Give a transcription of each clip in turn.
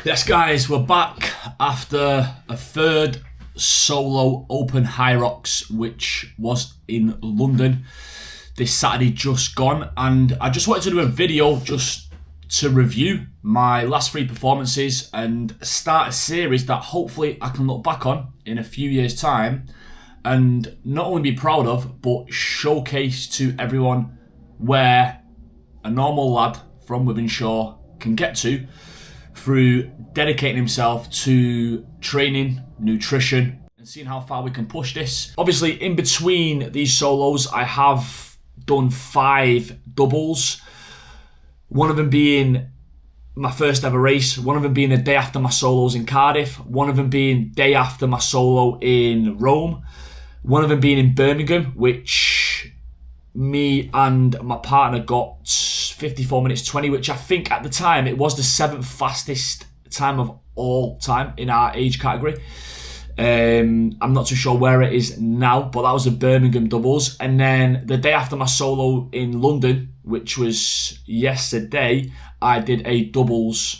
Yes guys, we're back after a third solo open Hyrox, which was in London this Saturday just gone, and I just wanted to do a video just to review my last three performances and start a series that hopefully I can look back on in a few years' time and not only be proud of, but showcase to everyone where a normal lad from Wythenshawe can get to through dedicating himself to training, nutrition, and seeing how far we can push this. Obviously, in between these solos, I have done 5 doubles. One of them being my first ever race, one of them being the day after my solos in Cardiff, one of them being day after my solo in Rome, one of them being in Birmingham, which me and my partner got 54 minutes 20, which I think at the time it was the 7th fastest time of all time in our age category. I'm not too sure where it is now, but that was the Birmingham doubles. And then the day after my solo in London, which was yesterday, I did a doubles.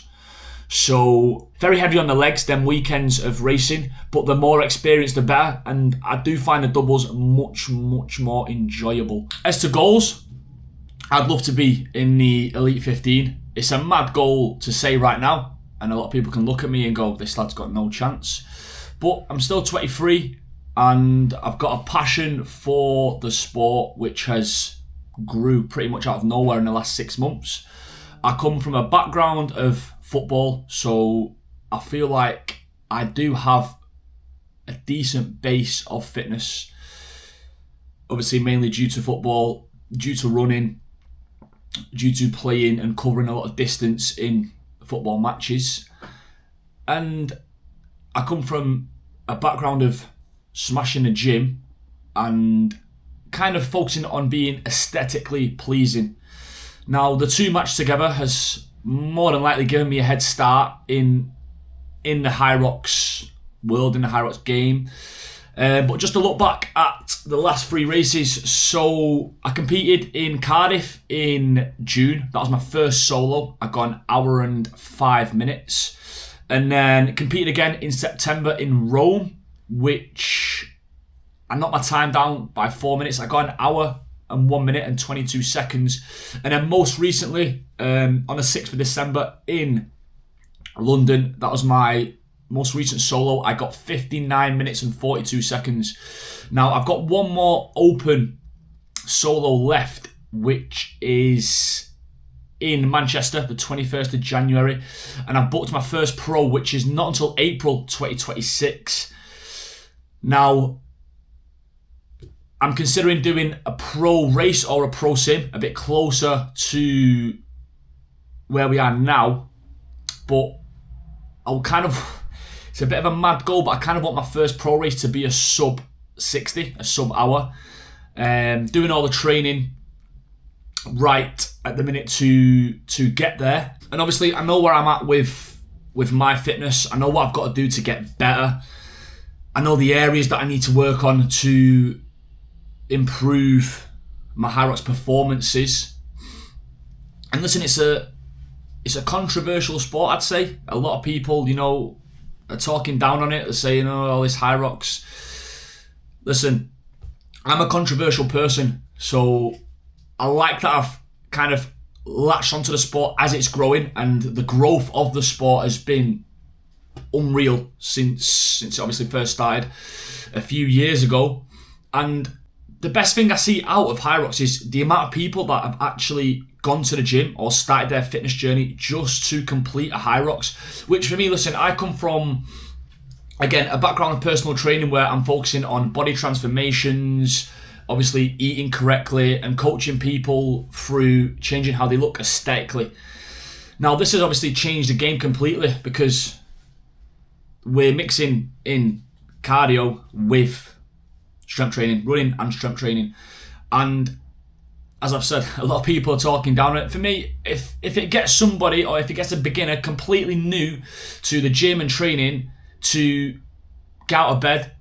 So very heavy on the legs, them weekends of racing, but the more experience the better, and I do find the doubles much more enjoyable. As to goals, I'd love to be in the Elite 15. It's a mad goal to say right now, and a lot of people can look at me and go, this lad's got no chance. But I'm still 23, and I've got a passion for the sport which has grew pretty much out of nowhere in the last 6 months. I come from a background of football, so I feel like I do have a decent base of fitness. Obviously, mainly due to football, due to running, due to playing and covering a lot of distance in football matches. And I come from a background of smashing the gym and kind of focusing on being aesthetically pleasing. Now, the two matched together has more than likely given me a head start in the Hyrox world, in the Hyrox game. But just to look back at the last 3 races, so I competed in Cardiff in June. That was my first solo. I got an hour and 5 minutes. And then competed again in September in Rome, which I knocked my time down by 4 minutes. I got an hour and 1 minute and 22 seconds. And then most recently, on the 6th of December in London, that was my most recent solo. I got 59 minutes and 42 seconds. Now, I've got one more open solo left, which is in Manchester, the 21st of January. And I've booked my first pro, which is not until April 2026. Now, I'm considering doing a pro race or a pro sim a bit closer to where we are now, but I'll kind of, it's a bit of a mad goal, but I kind of want my first pro race to be a sub 60, a sub hour. Doing all the training right at the minute to get there. And obviously I know where I'm at with my fitness. I know what I've got to do to get better. I know the areas that I need to work on to improve my Hyrox performances. And listen, it's a controversial sport, I'd say. A lot of people, are talking down on it. They're saying, all this Hyrox. Listen, I'm a controversial person, so I like that I've kind of latched onto the sport as it's growing, and the growth of the sport has been unreal since it obviously first started a few years ago. And the best thing I see out of Hyrox is the amount of people that have actually gone to the gym or started their fitness journey just to complete a Hyrox. Which for me, listen, I come from, again, a background of personal training where I'm focusing on body transformations, obviously eating correctly and coaching people through changing how they look aesthetically. Now, this has obviously changed the game completely because we're mixing in cardio with strength training, running and strength training. And as I've said, a lot of people are talking down on it. For me, if it gets somebody, or if it gets a beginner completely new to the gym and training, to get out of bed,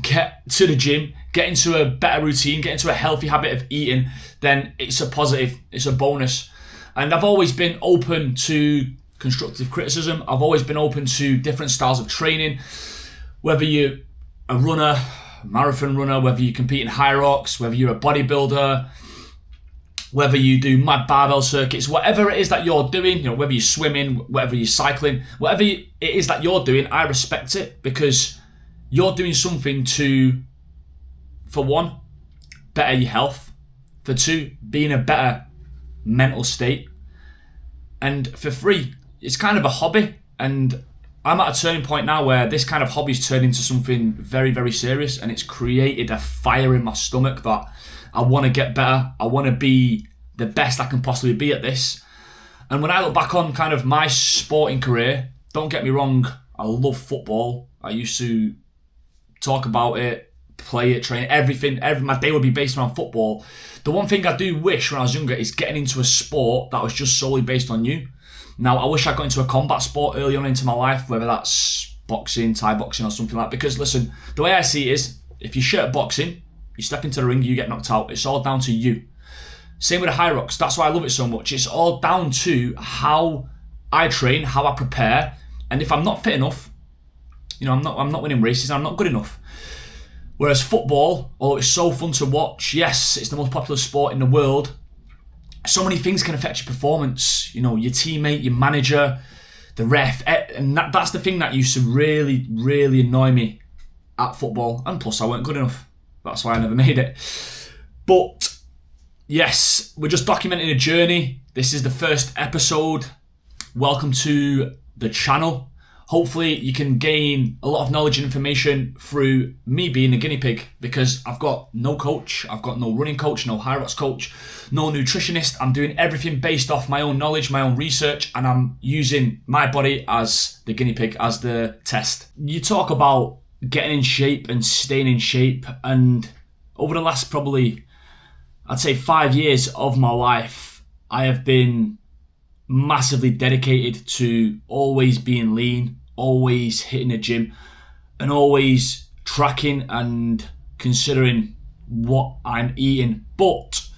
get to the gym, get into a better routine, get into a healthy habit of eating, then it's a positive, it's a bonus. And I've always been open to constructive criticism. I've always been open to different styles of training, whether you're a runner, marathon runner, whether you compete in Hyrox, whether you're a bodybuilder, whether you do mad barbell circuits, whatever it is that you're doing, whether you're swimming, whether you're cycling, whatever it is that you're doing, I respect it, because you're doing something to, for one, better your health, for two, be in a better mental state, and for three, it's kind of a hobby. And I'm at a turning point now where this kind of hobby's turned into something very, very serious, and it's created a fire in my stomach that I want to get better. I want to be the best I can possibly be at this. And when I look back on kind of my sporting career, don't get me wrong, I love football. I used to talk about it, play it, train, everything. My day would be based around football. The one thing I do wish when I was younger is getting into a sport that was just solely based on you. Now, I wish I got into a combat sport early on into my life, whether that's boxing, Thai boxing or something like that. Because listen, the way I see it is, if you're shit at boxing, you step into the ring, you get knocked out. It's all down to you. Same with the Hyrox. That's why I love it so much. It's all down to how I train, how I prepare. And if I'm not fit enough, I'm not winning races, I'm not good enough. Whereas football, although it's so fun to watch, yes, it's the most popular sport in the world, so many things can affect your performance. Your teammate, your manager, the ref, and that's the thing that used to really, really annoy me at football. And plus, I weren't good enough. That's why I never made it. But yes, we're just documenting a journey. This is the first episode. Welcome to the channel. Hopefully you can gain a lot of knowledge and information through me being a guinea pig, because I've got no coach, I've got no running coach, no Hyrox coach, no nutritionist. I'm doing everything based off my own knowledge, my own research, and I'm using my body as the guinea pig, as the test. You talk about getting in shape and staying in shape, and over the last probably, I'd say 5 years of my life, I have been massively dedicated to always being lean, always hitting the gym, and always tracking and considering what I'm eating. But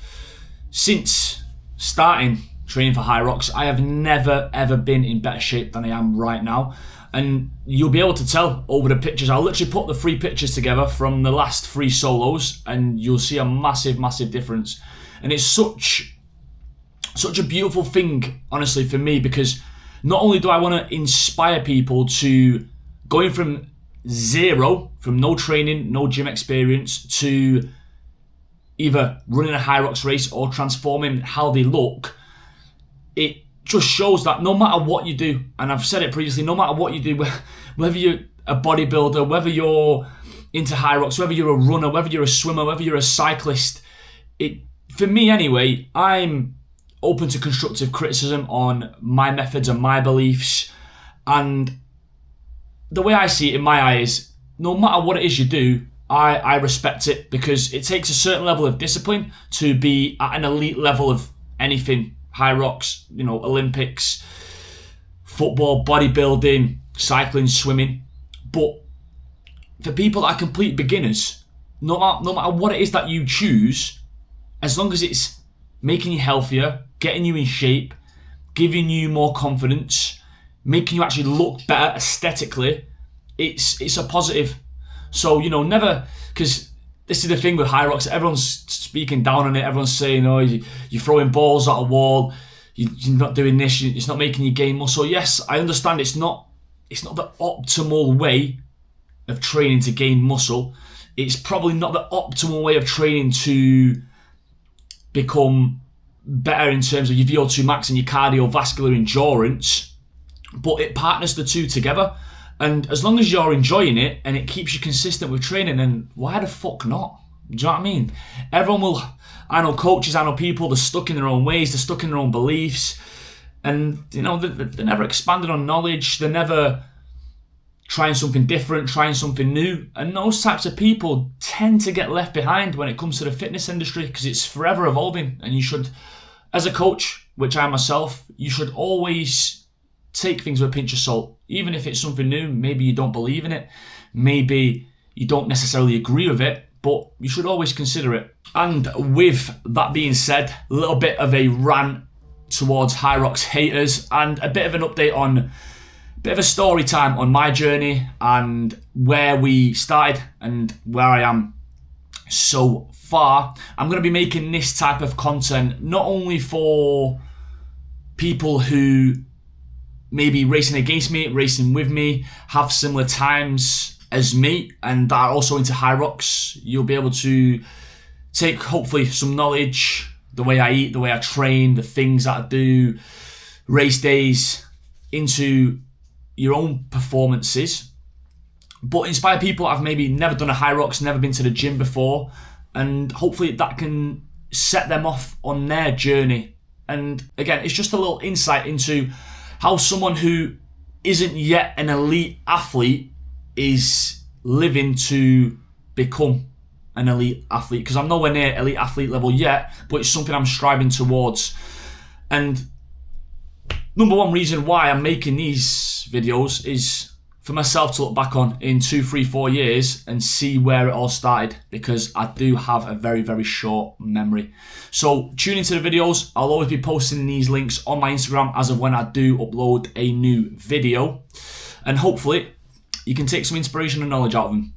since starting training for Hyrox, I have never ever been in better shape than I am right now. And you'll be able to tell over the pictures. I'll literally put the 3 pictures together from the last 3 solos, and you'll see a massive, massive difference. And it's such a beautiful thing, honestly, for me, because not only do I want to inspire people to going from zero, from no training, no gym experience, to either running a Hyrox race or transforming how they look, it just shows that no matter what you do, and I've said it previously, no matter what you do, whether you're a bodybuilder, whether you're into Hyrox, whether you're a runner, whether you're a swimmer, whether you're a cyclist, for me anyway, I'm open to constructive criticism on my methods and my beliefs. And the way I see it in my eyes, no matter what it is you do, I respect it, because it takes a certain level of discipline to be at an elite level of anything. Hyrox, Olympics, football, bodybuilding, cycling, swimming. But for people that are complete beginners, no matter what it is that you choose, as long as it's making you healthier, getting you in shape, giving you more confidence, making you actually look better aesthetically, it's a positive. So, never, because this is the thing with Hyrox, everyone's speaking down on it, everyone's saying, you're throwing balls at a wall, you're not doing this, it's not making you gain muscle. Yes, I understand it's not the optimal way of training to gain muscle. It's probably not the optimal way of training to become better in terms of your VO2 max and your cardiovascular endurance, but it partners the two together. And as long as you're enjoying it and it keeps you consistent with training, then why the fuck not? Do you know what I mean? Everyone will, I know coaches, I know people, they're stuck in their own ways, they're stuck in their own beliefs, and they're never expanded on knowledge, they're never trying something different, trying something new. And those types of people tend to get left behind when it comes to the fitness industry, because it's forever evolving. And you should, as a coach, which I am myself, you should always take things with a pinch of salt. Even if it's something new, maybe you don't believe in it, maybe you don't necessarily agree with it, but you should always consider it. And with that being said, a little bit of a rant towards Hyrox haters, and a bit of an update on, a bit of a story time on my journey and where we started and where I am so far. I'm going to be making this type of content not only for people who may be racing against me, racing with me, have similar times as me, and that are also into Hyrox. You'll be able to take hopefully some knowledge, the way I eat, the way I train, the things that I do, race days, into your own performances, but inspire people that have maybe never done a Hyrox, never been to the gym before, and hopefully that can set them off on their journey. And again, it's just a little insight into how someone who isn't yet an elite athlete is living to become an elite athlete, because I'm nowhere near elite athlete level yet, but it's something I'm striving towards. And number one reason why I'm making these videos is for myself to look back on in 2, 3, 4 years and see where it all started, because I do have a very, very short memory. So tune into the videos. I'll always be posting these links on my Instagram as of when I do upload a new video, and hopefully you can take some inspiration and knowledge out of them.